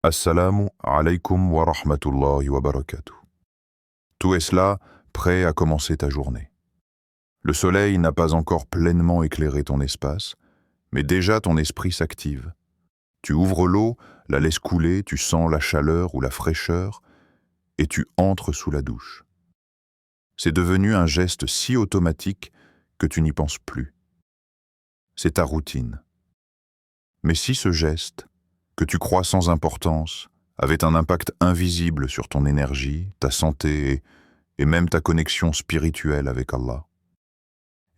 Assalamu alaikum wa rahmatullahi wa barakatuh. Tout est là, prêt à commencer ta journée. Le soleil n'a pas encore pleinement éclairé ton espace, mais déjà ton esprit s'active. Tu ouvres l'eau, la laisses couler, tu sens la chaleur ou la fraîcheur, et tu entres sous la douche. C'est devenu un geste si automatique que tu n'y penses plus. C'est ta routine. Mais si ce geste, que tu crois sans importance, avait un impact invisible sur ton énergie, ta santé et même ta connexion spirituelle avec Allah?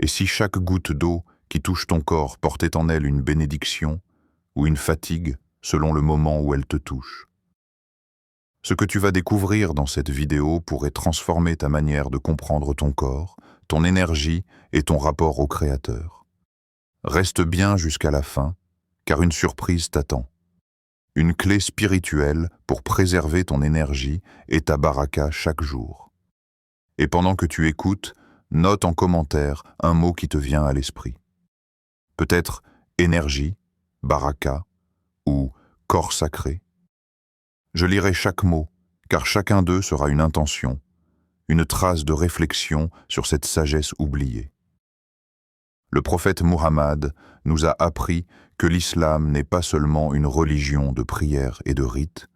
Et si chaque goutte d'eau qui touche ton corps portait en elle une bénédiction ou une fatigue selon le moment où elle te touche? Ce que tu vas découvrir dans cette vidéo pourrait transformer ta manière de comprendre ton corps, ton énergie et ton rapport au Créateur. Reste bien jusqu'à la fin, car une surprise t'attend. Une clé spirituelle pour préserver ton énergie et ta baraka chaque jour. Et pendant que tu écoutes, note en commentaire un mot qui te vient à l'esprit. Peut-être énergie, baraka ou corps sacré. Je lirai chaque mot, car chacun d'eux sera une intention, une trace de réflexion sur cette sagesse oubliée. Le prophète Muhammad nous a appris que l'islam n'est pas seulement une religion de prière et de rites,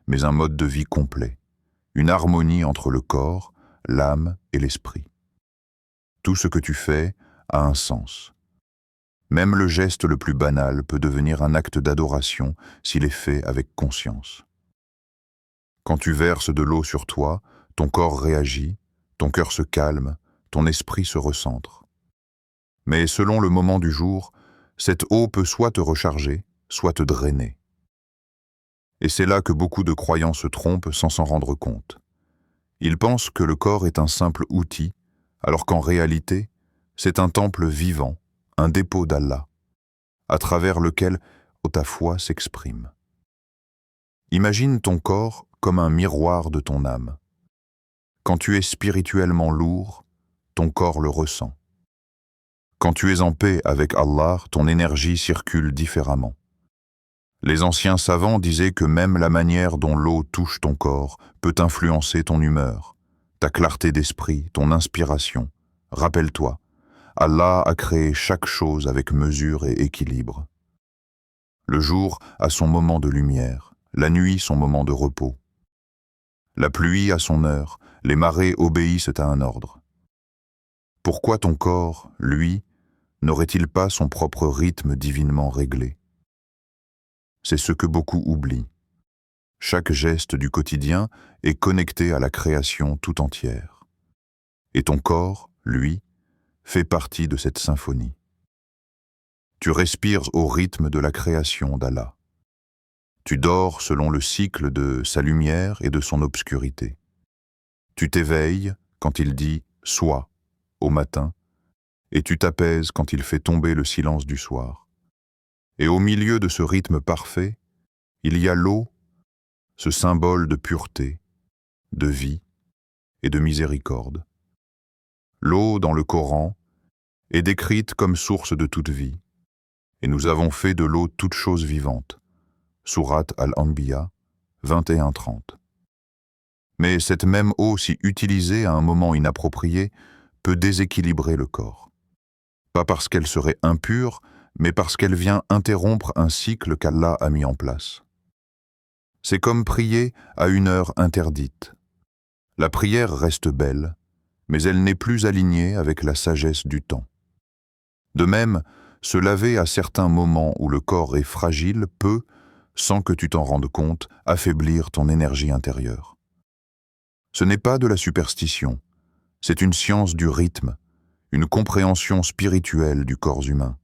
mais un mode de vie complet, une harmonie entre le corps, l'âme et l'esprit. Tout ce que tu fais a un sens. Même le geste le plus banal peut devenir un acte d'adoration s'il est fait avec conscience. Quand tu verses de l'eau sur toi, ton corps réagit, ton cœur se calme, ton esprit se recentre. Mais selon le moment du jour, cette eau peut soit te recharger, soit te drainer. Et c'est là que beaucoup de croyants se trompent sans s'en rendre compte. Ils pensent que le corps est un simple outil, alors qu'en réalité, c'est un temple vivant, un dépôt d'Allah, à travers lequel ta foi s'exprime. Imagine ton corps comme un miroir de ton âme. Quand tu es spirituellement lourd, ton corps le ressent. Quand tu es en paix avec Allah, ton énergie circule différemment. Les anciens savants disaient que même la manière dont l'eau touche ton corps peut influencer ton humeur, ta clarté d'esprit, ton inspiration. Rappelle-toi, Allah a créé chaque chose avec mesure et équilibre. Le jour a son moment de lumière, la nuit son moment de repos. La pluie a son heure, les marées obéissent à un ordre. Pourquoi ton corps, lui, n'aurait-il pas son propre rythme divinement réglé? C'est ce que beaucoup oublient. Chaque geste du quotidien est connecté à la création tout entière. Et ton corps, lui, fait partie de cette symphonie. Tu respires au rythme de la création d'Allah. Tu dors selon le cycle de sa lumière et de son obscurité. Tu t'éveilles quand il dit « sois » au matin, et tu t'apaises quand il fait tomber le silence du soir. Et au milieu de ce rythme parfait, il y a l'eau, ce symbole de pureté, de vie et de miséricorde. L'eau, dans le Coran, est décrite comme source de toute vie, et nous avons fait de l'eau toute chose vivante. Sourate Al-Anbiya 21-30. Mais cette même eau, si utilisée à un moment inapproprié, peut déséquilibrer le corps. Pas parce qu'elle serait impure, mais parce qu'elle vient interrompre un cycle qu'Allah a mis en place. C'est comme prier à une heure interdite. La prière reste belle, mais elle n'est plus alignée avec la sagesse du temps. De même, se laver à certains moments où le corps est fragile peut, sans que tu t'en rendes compte, affaiblir ton énergie intérieure. Ce n'est pas de la superstition, c'est une science du rythme, une compréhension spirituelle du corps humain.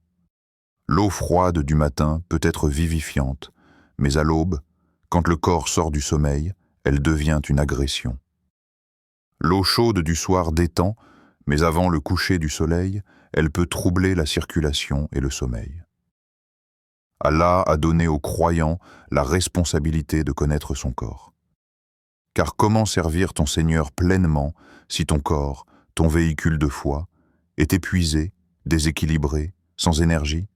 L'eau froide du matin peut être vivifiante, mais à l'aube, quand le corps sort du sommeil, elle devient une agression. L'eau chaude du soir détend, mais avant le coucher du soleil, elle peut troubler la circulation et le sommeil. Allah a donné aux croyants la responsabilité de connaître son corps. Car comment servir ton Seigneur pleinement si ton corps, ton véhicule de foi, est épuisé, déséquilibré, sans énergie?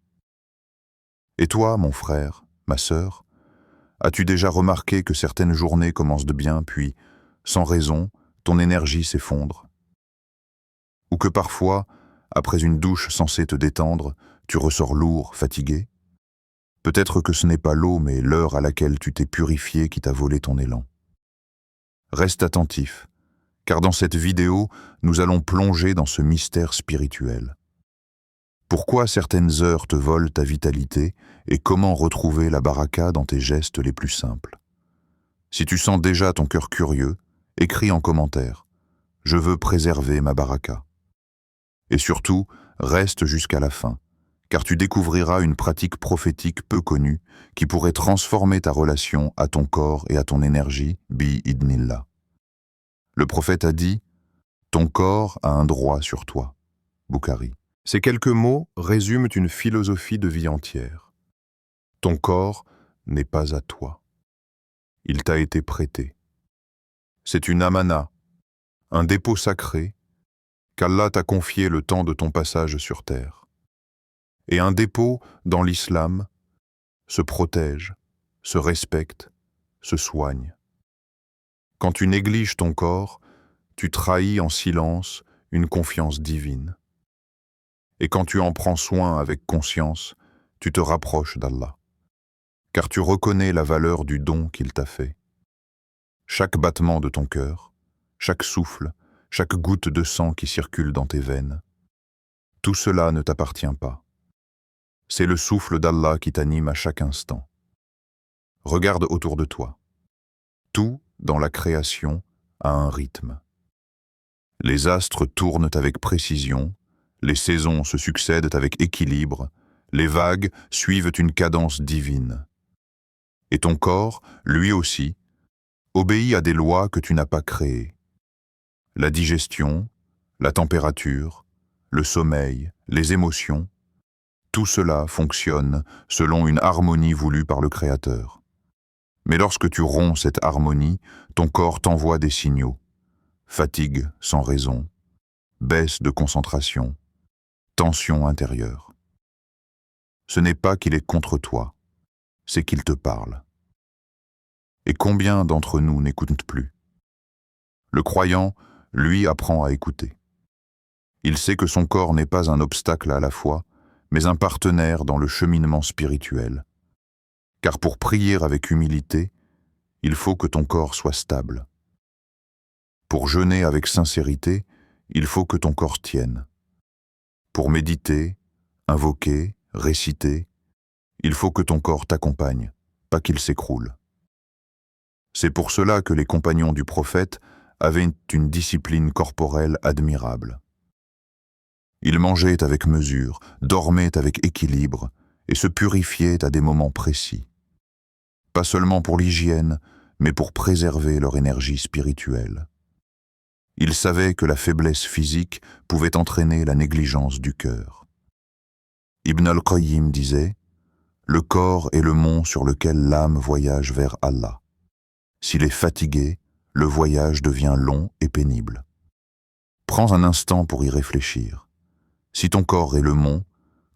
Et toi, mon frère, ma sœur, As-tu déjà remarqué que certaines journées commencent de bien, puis, sans raison, ton énergie s'effondre? Ou que parfois, après une douche censée te détendre, tu ressors lourd, fatigué? Peut-être que ce n'est pas l'eau, mais l'heure à laquelle tu t'es purifié qui t'a volé ton élan. Reste attentif, car dans cette vidéo, nous allons plonger dans ce mystère spirituel. Pourquoi certaines heures te volent ta vitalité et comment retrouver la baraka dans tes gestes les plus simples? Si tu sens déjà ton cœur curieux, écris en commentaire « Je veux préserver ma baraka ». Et surtout, reste jusqu'à la fin, car tu découvriras une pratique prophétique peu connue qui pourrait transformer ta relation à ton corps et à ton énergie, bi-idnillah. Le prophète a dit « Ton corps a un droit sur toi ». Bukhari. Ces quelques mots résument une philosophie de vie entière. Ton corps n'est pas à toi. Il t'a été prêté. C'est une amana, un dépôt sacré, qu'Allah t'a confié le temps de ton passage sur terre. Et un dépôt, dans l'islam, se protège, se respecte, se soigne. Quand tu négliges ton corps, tu trahis en silence une confiance divine. Et quand tu en prends soin avec conscience, tu te rapproches d'Allah, car tu reconnais la valeur du don qu'il t'a fait. Chaque battement de ton cœur, chaque souffle, chaque goutte de sang qui circule dans tes veines, tout cela ne t'appartient pas. C'est le souffle d'Allah qui t'anime à chaque instant. Regarde autour de toi. Tout, dans la création, a un rythme. Les astres tournent avec précision, les saisons se succèdent avec équilibre, les vagues suivent une cadence divine. Et ton corps, lui aussi, obéit à des lois que tu n'as pas créées. La digestion, la température, le sommeil, les émotions, tout cela fonctionne selon une harmonie voulue par le Créateur. Mais lorsque tu romps cette harmonie, ton corps t'envoie des signaux. Fatigue sans raison, baisse de concentration, tension intérieure. Ce n'est pas qu'il est contre toi, c'est qu'il te parle. Et combien d'entre nous n'écoutent plus? Le croyant, lui, apprend à écouter. Il sait que son corps n'est pas un obstacle à la foi, mais un partenaire dans le cheminement spirituel. Car pour prier avec humilité, il faut que ton corps soit stable. Pour jeûner avec sincérité, il faut que ton corps tienne. Pour méditer, invoquer, réciter, il faut que ton corps t'accompagne, pas qu'il s'écroule. C'est pour cela que les compagnons du prophète avaient une discipline corporelle admirable. Ils mangeaient avec mesure, dormaient avec équilibre et se purifiaient à des moments précis. Pas seulement pour l'hygiène, mais pour préserver leur énergie spirituelle. Ils savaient que la faiblesse physique pouvait entraîner la négligence du cœur. Ibn al-Qayyim disait « Le corps est le mont sur lequel l'âme voyage vers Allah. S'il est fatigué, le voyage devient long et pénible. Prends un instant pour y réfléchir. Si ton corps est le mont,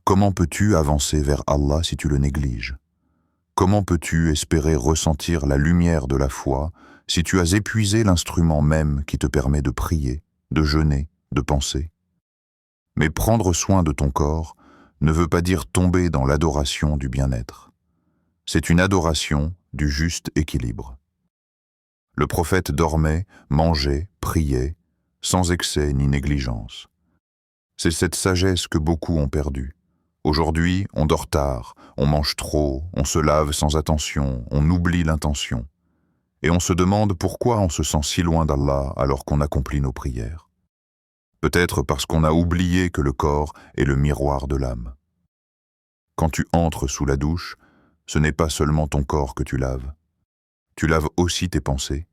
comment peux-tu avancer vers Allah si tu le négliges? Comment peux-tu espérer ressentir la lumière de la foi si tu as épuisé l'instrument même qui te permet de prier, de jeûner, de penser? Mais prendre soin de ton corps ne veut pas dire tomber dans l'adoration du bien-être. C'est une adoration du juste équilibre. Le prophète dormait, mangeait, priait, sans excès ni négligence. C'est cette sagesse que beaucoup ont perdue. Aujourd'hui, on dort tard, on mange trop, on se lave sans attention, on oublie l'intention. Et on se demande pourquoi on se sent si loin d'Allah alors qu'on accomplit nos prières. Peut-être parce qu'on a oublié que le corps est le miroir de l'âme. Quand tu entres sous la douche, ce n'est pas seulement ton corps que tu laves. Tu laves aussi tes pensées,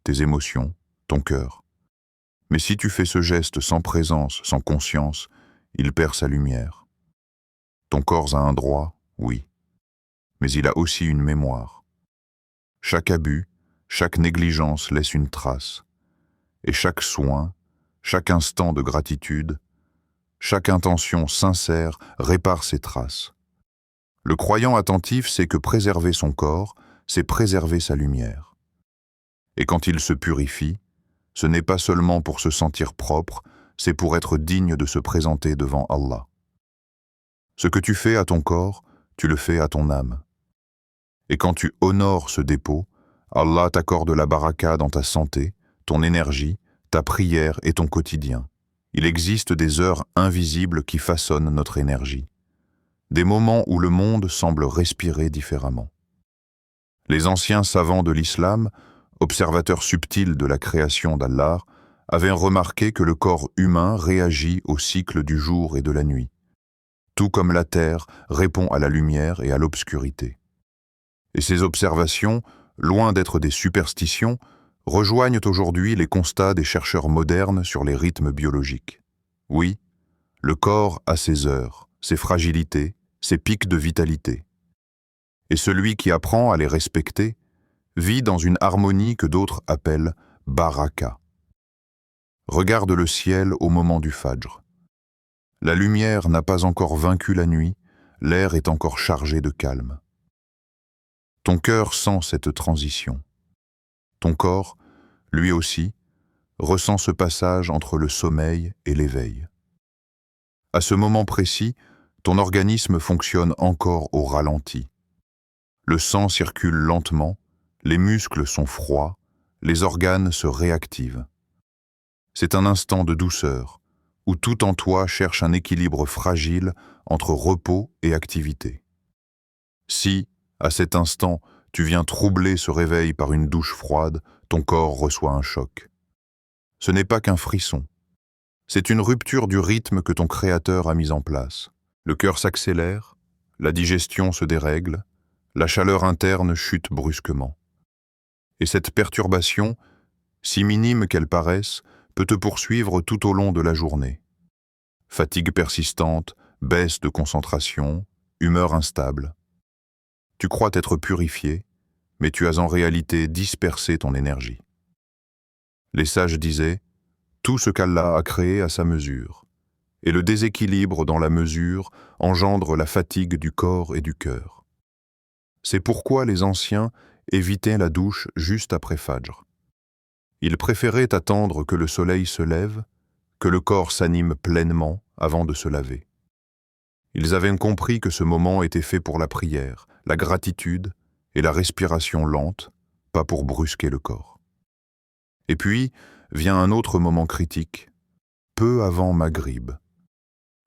tes émotions, ton cœur. Mais si tu fais ce geste sans présence, sans conscience, il perd sa lumière. Ton corps a un droit, oui, mais il a aussi une mémoire. Chaque abus, chaque négligence laisse une trace, et chaque soin, chaque instant de gratitude, chaque intention sincère répare ces traces. Le croyant attentif sait que préserver son corps, c'est préserver sa lumière. Et quand il se purifie, ce n'est pas seulement pour se sentir propre, c'est pour être digne de se présenter devant Allah. Ce que tu fais à ton corps, tu le fais à ton âme. Et quand tu honores ce dépôt, Allah t'accorde la baraka dans ta santé, ton énergie, ta prière et ton quotidien. Il existe des heures invisibles qui façonnent notre énergie, des moments où le monde semble respirer différemment. Les anciens savants de l'islam, observateurs subtils de la création d'Allah, avaient remarqué que le corps humain réagit au cycle du jour et de la nuit, tout comme la terre répond à la lumière et à l'obscurité. Et ces observations, loin d'être des superstitions, rejoignent aujourd'hui les constats des chercheurs modernes sur les rythmes biologiques. Oui, le corps a ses heures, ses fragilités, ses pics de vitalité. Et celui qui apprend à les respecter vit dans une harmonie que d'autres appellent baraka. Regarde le ciel au moment du fajr. La lumière n'a pas encore vaincu la nuit, l'air est encore chargé de calme. Ton cœur sent cette transition. Ton corps, lui aussi, ressent ce passage entre le sommeil et l'éveil. À ce moment précis, ton organisme fonctionne encore au ralenti. Le sang circule lentement, les muscles sont froids, les organes se réactivent. C'est un instant de douceur, où tout en toi cherche un équilibre fragile entre repos et activité. Si, à cet instant, tu viens troubler ce réveil par une douche froide, ton corps reçoit un choc. Ce n'est pas qu'un frisson. C'est une rupture du rythme que ton Créateur a mis en place. Le cœur s'accélère, la digestion se dérègle, la chaleur interne chute brusquement. Et cette perturbation, si minime qu'elle paraisse, peut te poursuivre tout au long de la journée. Fatigue persistante, baisse de concentration, humeur instable. Tu crois t'être purifié, mais tu as en réalité dispersé ton énergie. Les sages disaient « Tout ce qu'Allah a créé à sa mesure », et le déséquilibre dans la mesure engendre la fatigue du corps et du cœur. C'est pourquoi les anciens évitaient la douche juste après Fajr. Ils préféraient attendre que le soleil se lève, que le corps s'anime pleinement avant de se laver. Ils avaient compris que ce moment était fait pour la prière, la gratitude et la respiration lente, pas pour brusquer le corps. Et puis, vient un autre moment critique, peu avant Maghrib.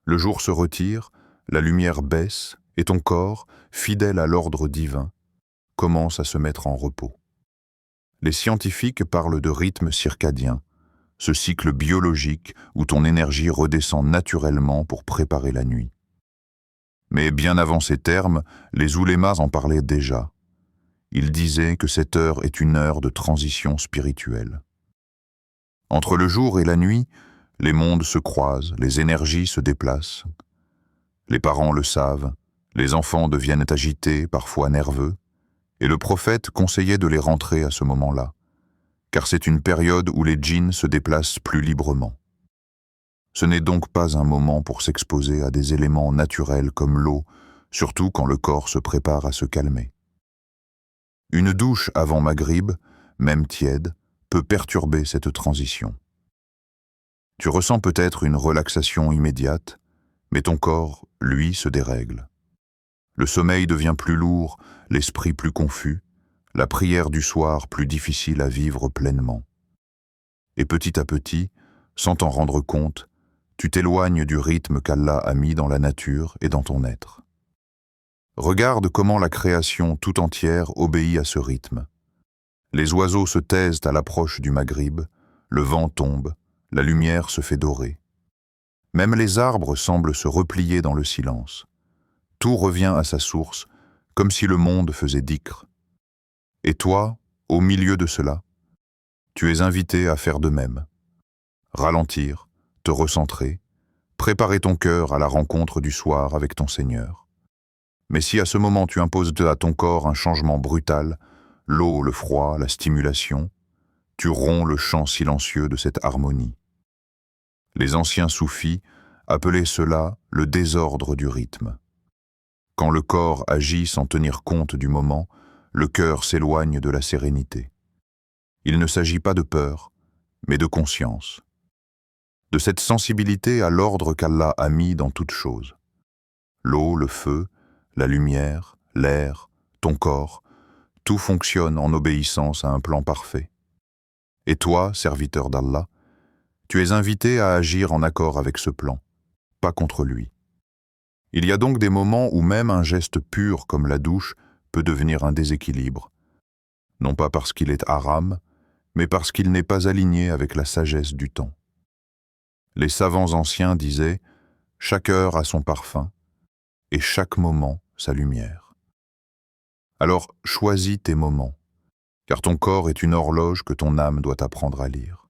Le jour se retire, la lumière baisse et ton corps, fidèle à l'ordre divin, commence à se mettre en repos. Les scientifiques parlent de rythme circadien, ce cycle biologique où ton énergie redescend naturellement pour préparer la nuit. Mais bien avant ces termes, les oulémas en parlaient déjà. Ils disaient que cette heure est une heure de transition spirituelle. Entre le jour et la nuit, les mondes se croisent, les énergies se déplacent. Les parents le savent, les enfants deviennent agités, parfois nerveux, et le prophète conseillait de les rentrer à ce moment-là, car c'est une période où les djinns se déplacent plus librement. Ce n'est donc pas un moment pour s'exposer à des éléments naturels comme l'eau, surtout quand le corps se prépare à se calmer. Une douche avant Maghrib, même tiède, peut perturber cette transition. Tu ressens peut-être une relaxation immédiate, mais ton corps, lui, se dérègle. Le sommeil devient plus lourd, l'esprit plus confus, la prière du soir plus difficile à vivre pleinement. Et petit à petit, sans t'en rendre compte, tu t'éloignes du rythme qu'Allah a mis dans la nature et dans ton être. Regarde comment la création tout entière obéit à ce rythme. Les oiseaux se taisent à l'approche du Maghrib, le vent tombe, la lumière se fait dorer. Même les arbres semblent se replier dans le silence. Tout revient à sa source, comme si le monde faisait dhikr. Et toi, au milieu de cela, tu es invité à faire de même. Ralentir, te recentrer, préparer ton cœur à la rencontre du soir avec ton Seigneur. Mais si à ce moment tu imposes à ton corps un changement brutal, l'eau, le froid, la stimulation, tu romps le chant silencieux de cette harmonie. Les anciens soufis appelaient cela le désordre du rythme. Quand le corps agit sans tenir compte du moment, le cœur s'éloigne de la sérénité. Il ne s'agit pas de peur, mais de conscience. De cette sensibilité à l'ordre qu'Allah a mis dans toutes choses. L'eau, le feu, la lumière, l'air, ton corps, tout fonctionne en obéissance à un plan parfait. Et toi, serviteur d'Allah, tu es invité à agir en accord avec ce plan, pas contre lui. Il y a donc des moments où même un geste pur comme la douche peut devenir un déséquilibre, non pas parce qu'il est haram, mais parce qu'il n'est pas aligné avec la sagesse du temps. Les savants anciens disaient « chaque heure a son parfum et chaque moment sa lumière ». Alors choisis tes moments, car ton corps est une horloge que ton âme doit apprendre à lire.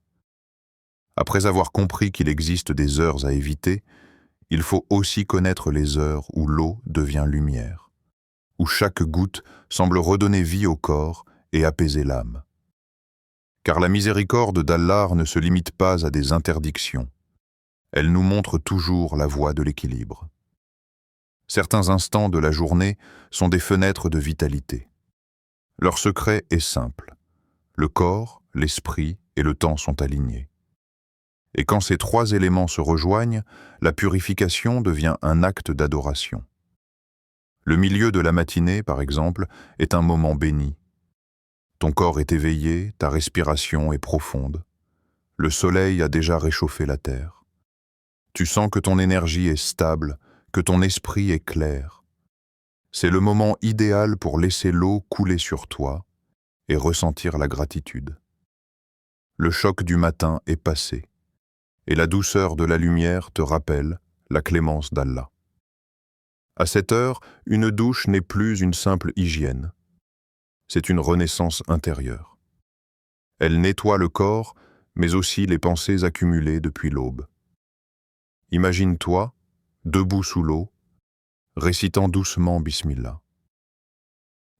Après avoir compris qu'il existe des heures à éviter, il faut aussi connaître les heures où l'eau devient lumière, où chaque goutte semble redonner vie au corps et apaiser l'âme. Car la miséricorde d'Allah ne se limite pas à des interdictions. Elle nous montre toujours la voie de l'équilibre. Certains instants de la journée sont des fenêtres de vitalité. Leur secret est simple. Le corps, l'esprit et le temps sont alignés. Et quand ces trois éléments se rejoignent, la purification devient un acte d'adoration. Le milieu de la matinée, par exemple, est un moment béni. Ton corps est éveillé, ta respiration est profonde. Le soleil a déjà réchauffé la terre. Tu sens que ton énergie est stable, que ton esprit est clair. C'est le moment idéal pour laisser l'eau couler sur toi et ressentir la gratitude. Le choc du matin est passé, et la douceur de la lumière te rappelle la clémence d'Allah. À cette heure, une douche n'est plus une simple hygiène. C'est une renaissance intérieure. Elle nettoie le corps, mais aussi les pensées accumulées depuis l'aube. Imagine-toi, debout sous l'eau, récitant doucement Bismillah.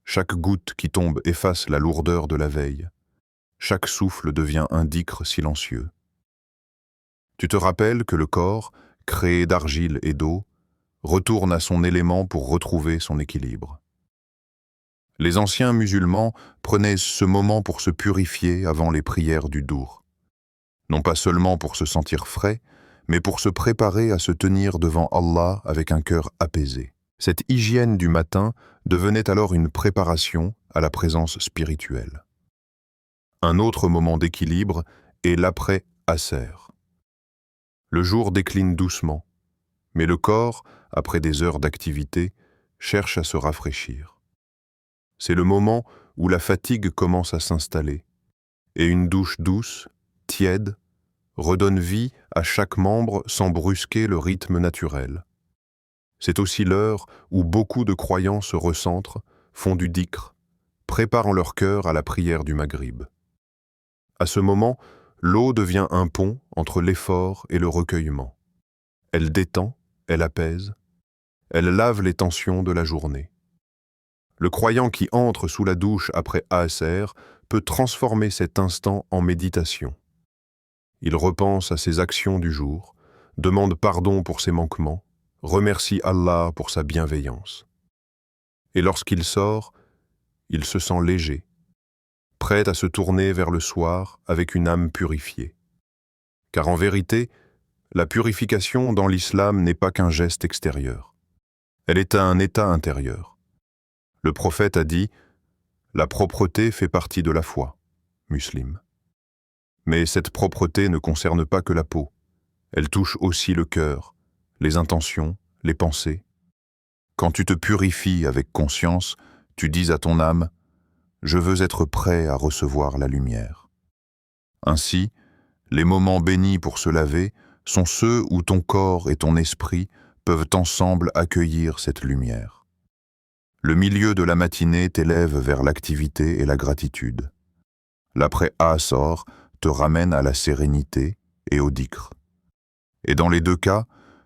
Chaque goutte qui tombe efface la lourdeur de la veille. Chaque souffle devient un dhikr silencieux. Tu te rappelles que le corps, créé d'argile et d'eau, retourne à son élément pour retrouver son équilibre. Les anciens musulmans prenaient ce moment pour se purifier avant les prières du dour. Non pas seulement pour se sentir frais, mais pour se préparer à se tenir devant Allah avec un cœur apaisé. Cette hygiène du matin devenait alors une préparation à la présence spirituelle. Un autre moment d'équilibre est l'après-Asr. Le jour décline doucement, mais le corps, après des heures d'activité, cherche à se rafraîchir. C'est le moment où la fatigue commence à s'installer, et une douche douce, tiède, redonne vie à chaque membre sans brusquer le rythme naturel. C'est aussi l'heure où beaucoup de croyants se recentrent, font du dhikr, préparant leur cœur à la prière du Maghrib. À ce moment, l'eau devient un pont entre l'effort et le recueillement. Elle détend, elle apaise, elle lave les tensions de la journée. Le croyant qui entre sous la douche après Asr peut transformer cet instant en méditation. Il repense à ses actions du jour, demande pardon pour ses manquements, remercie Allah pour sa bienveillance. Et lorsqu'il sort, il se sent léger, prêt à se tourner vers le soir avec une âme purifiée. Car en vérité, la purification dans l'islam n'est pas qu'un geste extérieur. Elle est un état intérieur. Le prophète a dit « La propreté fait partie de la foi » musulmane. Mais cette propreté ne concerne pas que la peau. Elle touche aussi le cœur, les intentions, les pensées. Quand tu te purifies avec conscience, tu dis à ton âme « Je veux être prêt à recevoir la lumière ». Ainsi, les moments bénis pour se laver sont ceux où ton corps et ton esprit peuvent ensemble accueillir cette lumière. Le milieu de la matinée t'élève vers l'activité et la gratitude. L'après-Asr te ramène à la sérénité et au dhikr. Et dans les deux cas,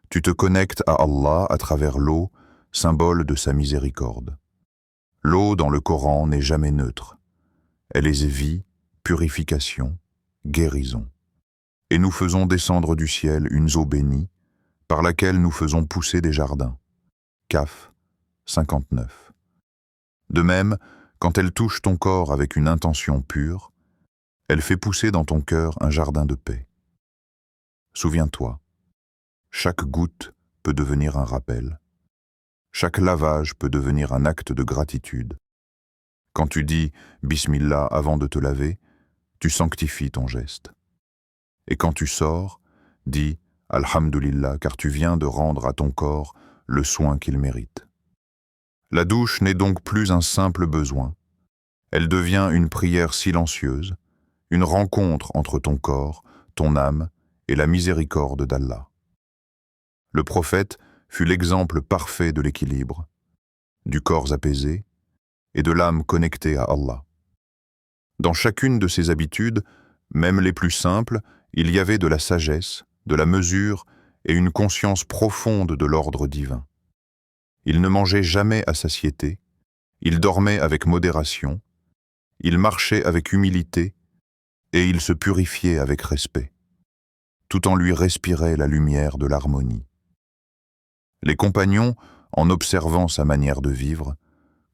tu te connectes à Allah à travers l'eau, symbole de sa miséricorde. L'eau dans le Coran n'est jamais neutre. Elle est vie, purification, guérison. Et nous faisons descendre du ciel une eau bénie, par laquelle nous faisons pousser des jardins. Kaf 59. De même, Quand elle touche ton corps avec une intention pure, elle fait pousser dans ton cœur un jardin de paix. Souviens-toi, chaque goutte peut devenir un rappel. Chaque lavage peut devenir un acte de gratitude. Quand tu dis « Bismillah » avant de te laver, tu sanctifies ton geste. Et quand tu sors, dis « Alhamdulillah » car tu viens de rendre à ton corps le soin qu'il mérite. La douche n'est donc plus un simple besoin. Elle devient une prière silencieuse, une rencontre entre ton corps, ton âme et la miséricorde d'Allah. Le prophète fut l'exemple parfait de l'équilibre, du corps apaisé et de l'âme connectée à Allah. Dans chacune de ses habitudes, même les plus simples, il y avait de la sagesse, de la mesure et une conscience profonde de l'ordre divin. Il ne mangeait jamais à satiété, il dormait avec modération, il marchait avec humilité et il se purifiait avec respect. Tout en lui respirait la lumière de l'harmonie. Les compagnons, en observant sa manière de vivre,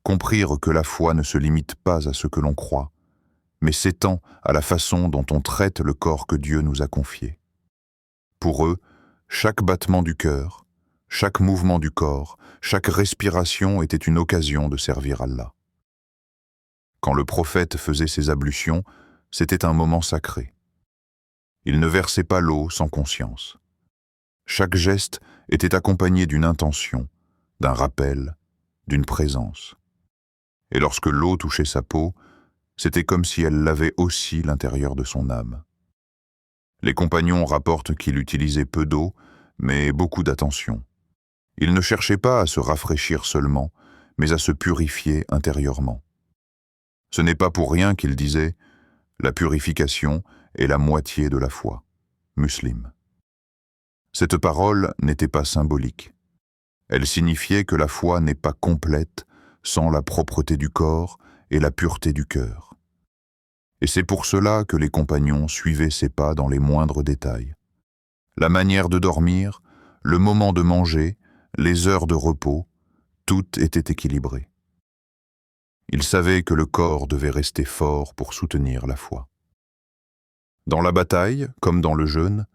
comprirent que la foi ne se limite pas à ce que l'on croit, mais s'étend à la façon dont on traite le corps que Dieu nous a confié. Pour eux, chaque battement du cœur, chaque mouvement du corps, chaque respiration était une occasion de servir Allah. Quand le prophète faisait ses ablutions, c'était un moment sacré. Il ne versait pas l'eau sans conscience. Chaque geste était accompagné d'une intention, d'un rappel, d'une présence. Et lorsque l'eau touchait sa peau, c'était comme si elle lavait aussi l'intérieur de son âme. Les compagnons rapportent qu'il utilisait peu d'eau, mais beaucoup d'attention. Il ne cherchait pas à se rafraîchir seulement, mais à se purifier intérieurement. Ce n'est pas pour rien qu'il disait « La purification est la moitié de la foi ». Muslim. Cette parole n'était pas symbolique. Elle signifiait que la foi n'est pas complète sans la propreté du corps et la pureté du cœur. Et c'est pour cela que les compagnons suivaient ses pas dans les moindres détails. La manière de dormir, le moment de manger, les heures de repos, tout était équilibré. Ils savaient que le corps devait rester fort pour soutenir la foi. Dans la bataille, comme dans le jeûne,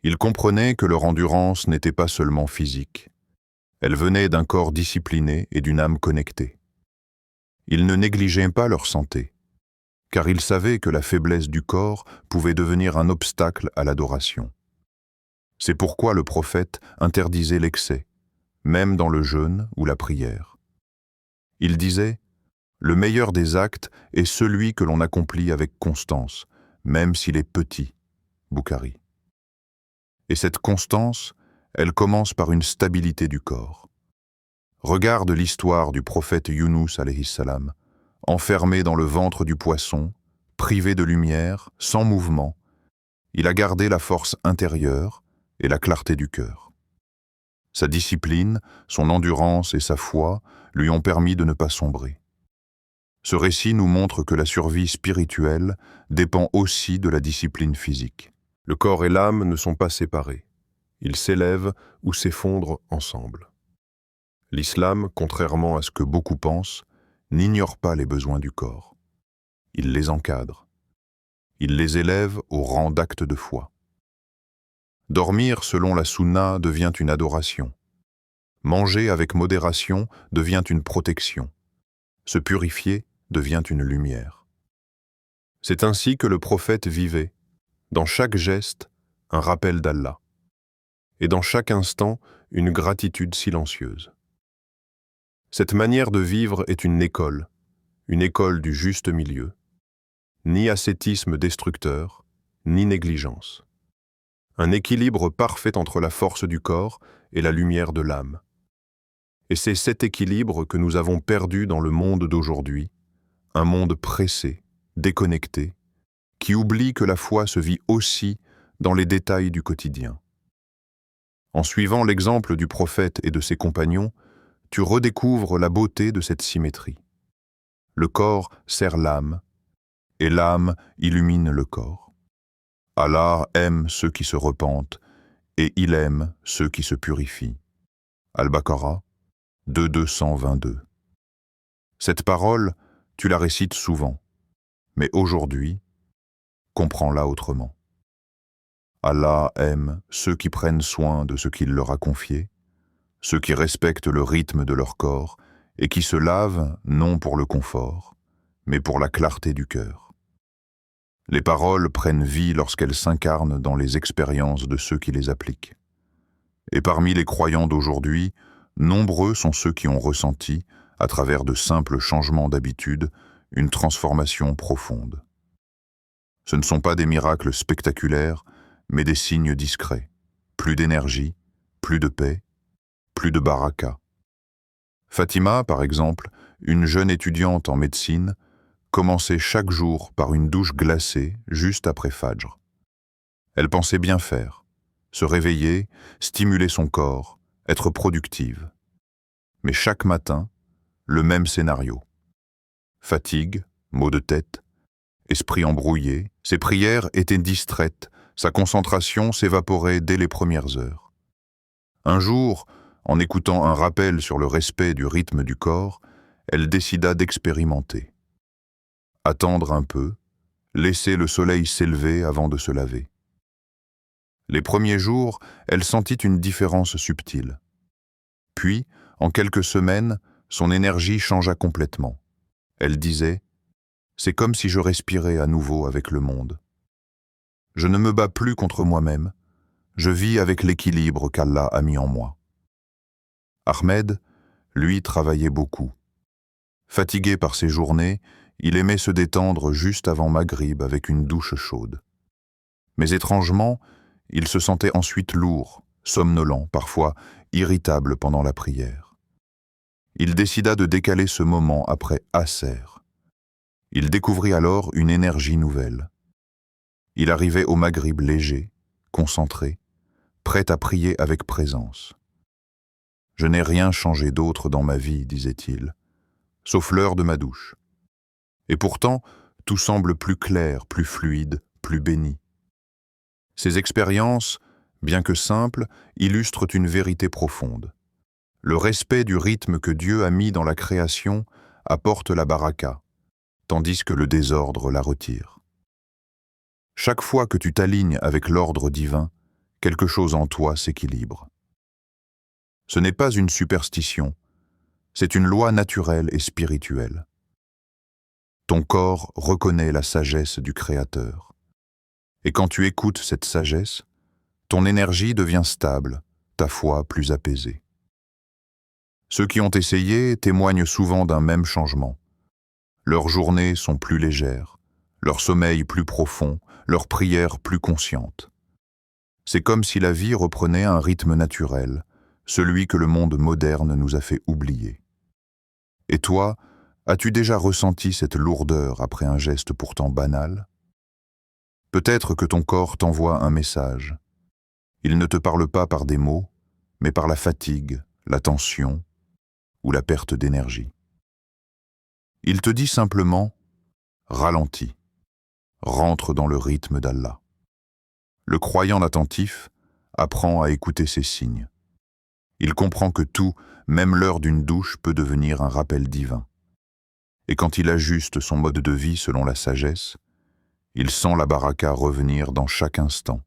ils comprenaient que leur endurance n'était pas seulement physique. Elle venait d'un corps discipliné et d'une âme connectée. Ils ne négligeaient pas leur santé, car ils savaient que la faiblesse du corps pouvait devenir un obstacle à l'adoration. C'est pourquoi le prophète interdisait l'excès, même dans le jeûne ou la prière. Il disait « Le meilleur des actes est celui que l'on accomplit avec constance, même s'il est petit. » Boukhari. Et cette constance, elle commence par une stabilité du corps. Regarde l'histoire du prophète Younous alayhi salam, enfermé dans le ventre du poisson, privé de lumière, sans mouvement. Il a gardé la force intérieure et la clarté du cœur. Sa discipline, son endurance et sa foi lui ont permis de ne pas sombrer. Ce récit nous montre que la survie spirituelle dépend aussi de la discipline physique. Le corps et l'âme ne sont pas séparés. Ils s'élèvent ou s'effondrent ensemble. L'islam, contrairement à ce que beaucoup pensent, n'ignore pas les besoins du corps. Il les encadre. Il les élève au rang d'acte de foi. Dormir selon la sunna devient une adoration. Manger avec modération devient une protection. Se purifier devient une lumière. C'est ainsi que le prophète vivait, dans chaque geste, un rappel d'Allah, et dans chaque instant, une gratitude silencieuse. Cette manière de vivre est une école du juste milieu, ni ascétisme destructeur, ni négligence. Un équilibre parfait entre la force du corps et la lumière de l'âme. Et c'est cet équilibre que nous avons perdu dans le monde d'aujourd'hui, un monde pressé, déconnecté, qui oublie que la foi se vit aussi dans les détails du quotidien. En suivant l'exemple du prophète et de ses compagnons, tu redécouvres la beauté de cette symétrie. Le corps sert l'âme, et l'âme illumine le corps. Allah aime ceux qui se repentent, et il aime ceux qui se purifient. Al-Baqarah 2:222. Cette parole, Tu la récites souvent, mais aujourd'hui, comprends-la autrement. Allah aime ceux qui prennent soin de ce qu'il leur a confié, ceux qui respectent le rythme de leur corps et qui se lavent non pour le confort, mais pour la clarté du cœur. Les paroles prennent vie lorsqu'elles s'incarnent dans les expériences de ceux qui les appliquent. Et parmi les croyants d'aujourd'hui, nombreux sont ceux qui ont ressenti, à travers de simples changements d'habitude, une transformation profonde. Ce ne sont pas des miracles spectaculaires, mais des signes discrets. Plus d'énergie, plus de paix, plus de baraka. Fatima, par exemple, une jeune étudiante en médecine, commençait chaque jour par une douche glacée juste après Fajr. Elle pensait bien faire, se réveiller, stimuler son corps, être productive. Mais chaque matin, le même scénario. Fatigue, maux de tête, esprit embrouillé, ses prières étaient distraites, sa concentration s'évaporait dès les premières heures. Un jour, en écoutant un rappel sur le respect du rythme du corps, elle décida d'expérimenter. Attendre un peu, laisser le soleil s'élever avant de se laver. Les premiers jours, elle sentit une différence subtile. Puis, en quelques semaines, son énergie changea complètement. Elle disait « C'est comme si je respirais à nouveau avec le monde. Je ne me bats plus contre moi-même, je vis avec l'équilibre qu'Allah a mis en moi. » Ahmed, lui, travaillait beaucoup. Fatigué par ses journées, il aimait se détendre juste avant Maghrib avec une douche chaude. Mais étrangement, il se sentait ensuite lourd, somnolent, parfois irritable pendant la prière. Il décida de décaler ce moment après Asser. Il découvrit alors une énergie nouvelle. Il arrivait au Maghrib léger, concentré, prêt à prier avec présence. « Je n'ai rien changé d'autre dans ma vie, disait-il, sauf l'heure de ma douche. Et pourtant, tout semble plus clair, plus fluide, plus béni. » Ces expériences, bien que simples, illustrent une vérité profonde. Le respect du rythme que Dieu a mis dans la création apporte la baraka, tandis que le désordre la retire. Chaque fois que tu t'alignes avec l'ordre divin, quelque chose en toi s'équilibre. Ce n'est pas une superstition, c'est une loi naturelle et spirituelle. Ton corps reconnaît la sagesse du Créateur. Et quand tu écoutes cette sagesse, ton énergie devient stable, ta foi plus apaisée. Ceux qui ont essayé témoignent souvent d'un même changement. Leurs journées sont plus légères, leur sommeil plus profond, leurs prières plus conscientes. C'est comme si la vie reprenait un rythme naturel, celui que le monde moderne nous a fait oublier. Et toi, as-tu déjà ressenti cette lourdeur après un geste pourtant banal ? Peut-être que ton corps t'envoie un message. Il ne te parle pas par des mots, mais par la fatigue, la tension ou la perte d'énergie. Il te dit simplement « ralentis, rentre dans le rythme d'Allah ». Le croyant attentif apprend à écouter ces signes. Il comprend que tout, même l'heure d'une douche, peut devenir un rappel divin. Et quand il ajuste son mode de vie selon la sagesse, il sent la baraka revenir dans chaque instant,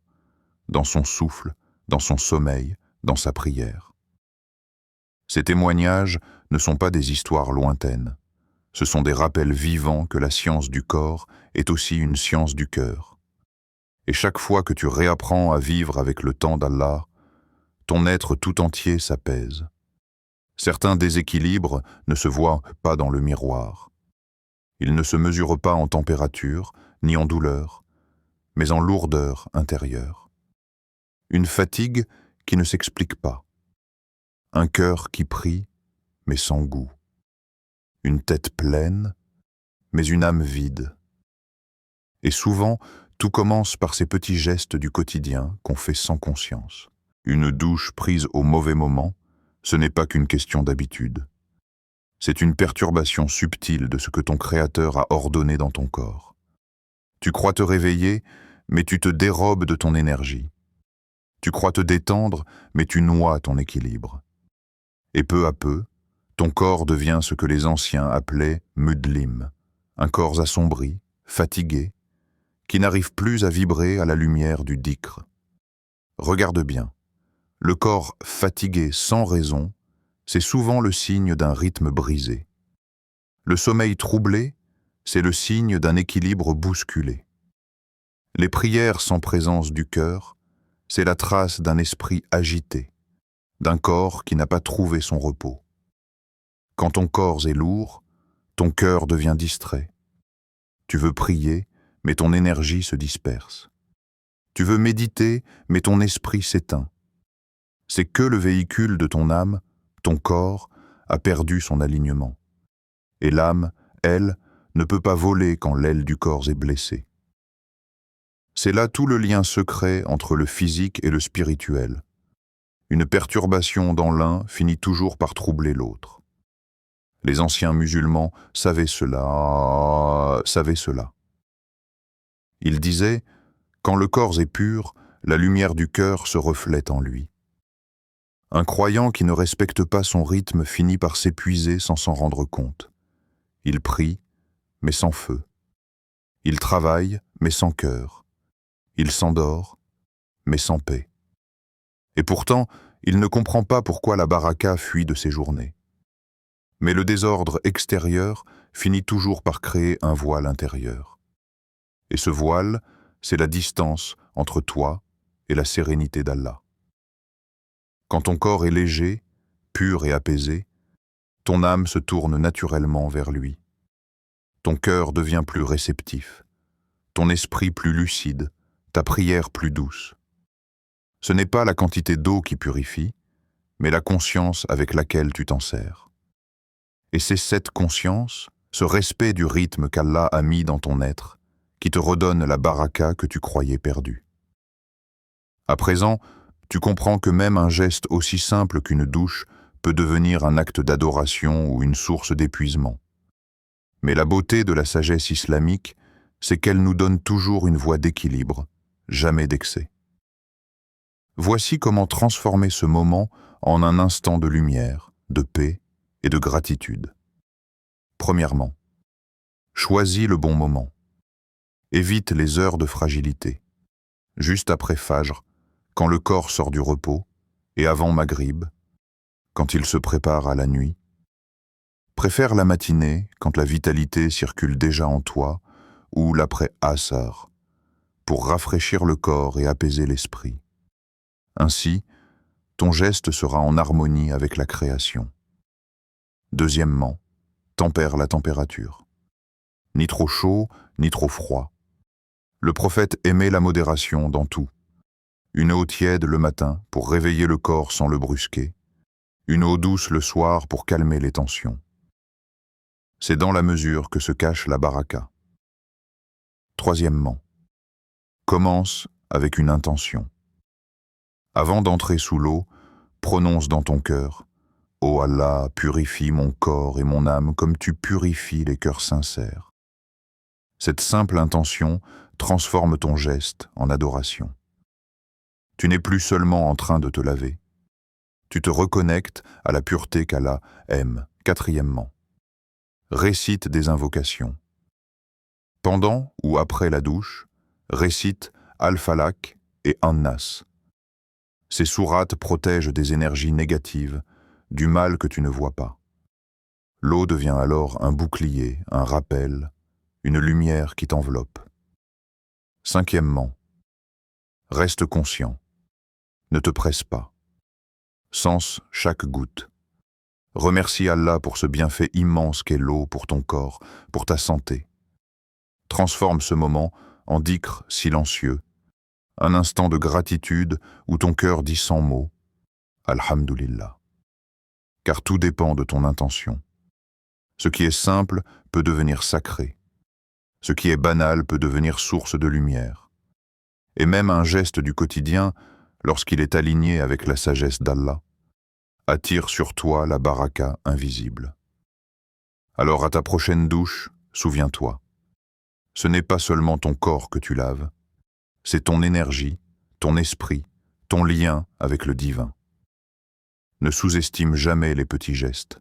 dans son souffle, dans son sommeil, dans sa prière. Ces témoignages ne sont pas des histoires lointaines. Ce sont des rappels vivants que la science du corps est aussi une science du cœur. Et chaque fois que tu réapprends à vivre avec le temps d'Allah, ton être tout entier s'apaise. Certains déséquilibres ne se voient pas dans le miroir. Ils ne se mesurent pas en température, ni en douleur, mais en lourdeur intérieure. Une fatigue qui ne s'explique pas. Un cœur qui prie, mais sans goût. Une tête pleine, mais une âme vide. Et souvent, tout commence par ces petits gestes du quotidien qu'on fait sans conscience. Une douche prise au mauvais moment, ce n'est pas qu'une question d'habitude. C'est une perturbation subtile de ce que ton Créateur a ordonné dans ton corps. Tu crois te réveiller, mais tu te dérobes de ton énergie. Tu crois te détendre, mais tu noies ton équilibre. Et peu à peu, ton corps devient ce que les anciens appelaient mudlim, un corps assombri, fatigué, qui n'arrive plus à vibrer à la lumière du dhikr. Regarde bien, le corps fatigué sans raison, c'est souvent le signe d'un rythme brisé. Le sommeil troublé, c'est le signe d'un équilibre bousculé. Les prières sans présence du cœur, c'est la trace d'un esprit agité, d'un corps qui n'a pas trouvé son repos. Quand ton corps est lourd, ton cœur devient distrait. Tu veux prier, mais ton énergie se disperse. Tu veux méditer, mais ton esprit s'éteint. C'est que le véhicule de ton âme, ton corps, a perdu son alignement. Et l'âme, elle, ne peut pas voler quand l'aile du corps est blessée. C'est là tout le lien secret entre le physique et le spirituel. Une perturbation dans l'un finit toujours par troubler l'autre. Les anciens musulmans savaient cela. Ils disaient, quand le corps est pur, la lumière du cœur se reflète en lui. Un croyant qui ne respecte pas son rythme finit par s'épuiser sans s'en rendre compte. Il prie, mais sans feu. Il travaille, mais sans cœur. Il s'endort, mais sans paix. Et pourtant, il ne comprend pas pourquoi la baraka fuit de ses journées. Mais le désordre extérieur finit toujours par créer un voile intérieur. Et ce voile, c'est la distance entre toi et la sérénité d'Allah. Quand ton corps est léger, pur et apaisé, ton âme se tourne naturellement vers lui. Ton cœur devient plus réceptif, ton esprit plus lucide, ta prière plus douce. Ce n'est pas la quantité d'eau qui purifie, mais la conscience avec laquelle tu t'en sers. Et c'est cette conscience, ce respect du rythme qu'Allah a mis dans ton être, qui te redonne la baraka que tu croyais perdue. À présent, tu comprends que même un geste aussi simple qu'une douche peut devenir un acte d'adoration ou une source d'épuisement. Mais la beauté de la sagesse islamique, c'est qu'elle nous donne toujours une voie d'équilibre, jamais d'excès. Voici comment transformer ce moment en un instant de lumière, de paix et de gratitude. Premièrement, choisis le bon moment. Évite les heures de fragilité. Juste après Fajr, quand le corps sort du repos, et avant Maghrib, quand il se prépare à la nuit. Préfère la matinée, quand la vitalité circule déjà en toi, ou l'après-Asr, pour rafraîchir le corps et apaiser l'esprit. Ainsi, ton geste sera en harmonie avec la création. Deuxièmement, tempère la température. Ni trop chaud, ni trop froid. Le prophète aimait la modération dans tout. Une eau tiède le matin pour réveiller le corps sans le brusquer. Une eau douce le soir pour calmer les tensions. C'est dans la mesure que se cache la baraka. Troisièmement, commence avec une intention. Avant d'entrer sous l'eau, prononce dans ton cœur « Ô Allah, purifie mon corps et mon âme comme tu purifies les cœurs sincères. » Cette simple intention transforme ton geste en adoration. Tu n'es plus seulement en train de te laver. Tu te reconnectes à la pureté qu'Allah aime. Quatrièmement, récite des invocations. Pendant ou après la douche, récite Al-Falaq et An-Nas. Ces sourates protègent des énergies négatives, du mal que tu ne vois pas. L'eau devient alors un bouclier, un rappel, une lumière qui t'enveloppe. Cinquièmement, reste conscient. Ne te presse pas. Sens chaque goutte. Remercie Allah pour ce bienfait immense qu'est l'eau pour ton corps, pour ta santé. Transforme ce moment en dhikr silencieux, un instant de gratitude où ton cœur dit sans mots « Alhamdulillah ». Car tout dépend de ton intention. Ce qui est simple peut devenir sacré. Ce qui est banal peut devenir source de lumière. Et même un geste du quotidien, lorsqu'il est aligné avec la sagesse d'Allah, attire sur toi la baraka invisible. Alors à ta prochaine douche, souviens-toi, ce n'est pas seulement ton corps que tu laves, c'est ton énergie, ton esprit, ton lien avec le divin. Ne sous-estime jamais les petits gestes.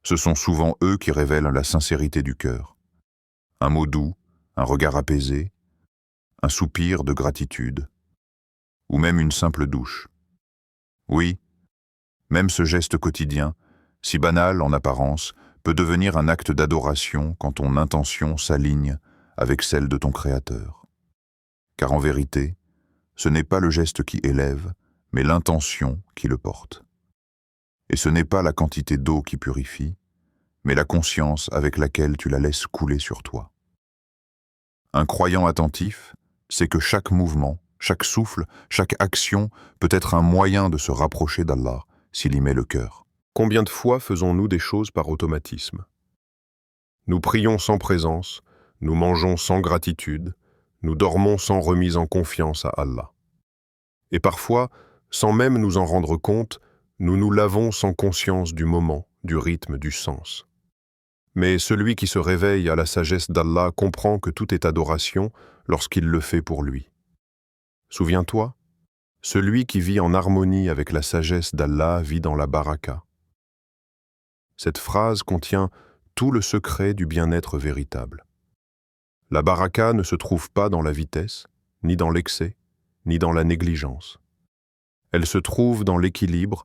Ce sont souvent eux qui révèlent la sincérité du cœur. un mot doux, un regard apaisé, un soupir de gratitude, ou même une simple douche. Oui, même ce geste quotidien, si banal en apparence, peut devenir un acte d'adoration quand ton intention s'aligne avec celle de ton Créateur. Car en vérité, ce n'est pas le geste qui élève, mais l'intention qui le porte. Et ce n'est pas la quantité d'eau qui purifie, mais la conscience avec laquelle tu la laisses couler sur toi. Un croyant attentif sait que chaque mouvement, chaque souffle, chaque action peut être un moyen de se rapprocher d'Allah s'il y met le cœur. Combien de fois faisons-nous des choses par automatisme? Nous prions sans présence, nous mangeons sans gratitude, nous dormons sans remise en confiance à Allah. Et parfois, sans même nous en rendre compte, nous nous lavons sans conscience du moment, du rythme, du sens. Mais celui qui se réveille à la sagesse d'Allah comprend que tout est adoration lorsqu'il le fait pour lui. Souviens-toi, celui qui vit en harmonie avec la sagesse d'Allah vit dans la baraka. Cette phrase contient tout le secret du bien-être véritable. La baraka ne se trouve pas dans la vitesse, ni dans l'excès, ni dans la négligence. Elle se trouve dans l'équilibre,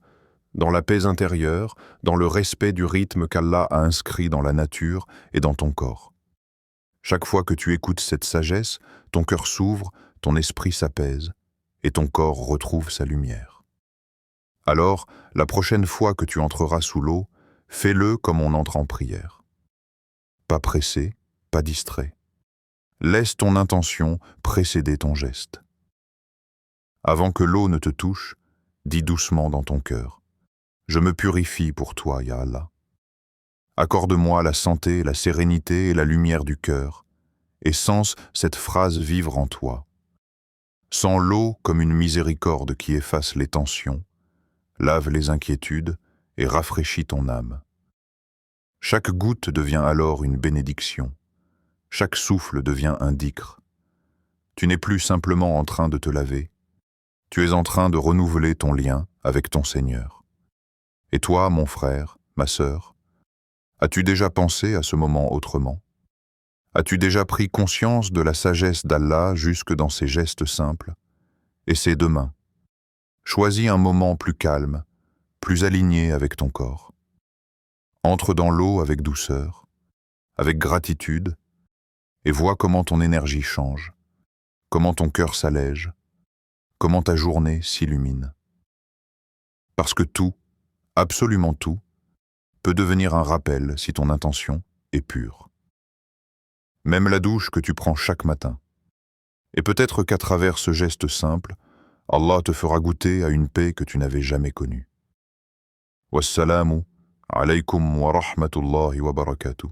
dans la paix intérieure, dans le respect du rythme qu'Allah a inscrit dans la nature et dans ton corps. Chaque fois que tu écoutes cette sagesse, ton cœur s'ouvre, ton esprit s'apaise et ton corps retrouve sa lumière. Alors, la prochaine fois que tu entreras sous l'eau, fais-le comme on entre en prière. Pas pressé, pas distrait. Laisse ton intention précéder ton geste. Avant que l'eau ne te touche, dis doucement dans ton cœur: je me purifie pour toi, ya Allah. Accorde-moi la santé, la sérénité et la lumière du cœur, et sens cette phrase vivre en toi. Sens l'eau comme une miséricorde qui efface les tensions, lave les inquiétudes et rafraîchit ton âme. Chaque goutte devient alors une bénédiction, chaque souffle devient un dhikr. Tu n'es plus simplement en train de te laver, tu es en train de renouveler ton lien avec ton Seigneur. Et toi, mon frère, ma sœur, as-tu déjà pensé à ce moment autrement? As-tu déjà pris conscience de la sagesse d'Allah jusque dans ses gestes simples? Et c'est demain. Choisis un moment plus calme, plus aligné avec ton corps. Entre dans l'eau avec douceur, avec gratitude, et vois comment ton énergie change, comment ton cœur s'allège, comment ta journée s'illumine. Parce que tout, absolument tout, peut devenir un rappel si ton intention est pure. Même la douche que tu prends chaque matin. Et peut-être qu'à travers ce geste simple, Allah te fera goûter à une paix que tu n'avais jamais connue. Wassalamu alaykum wa rahmatullahi wa barakatuh.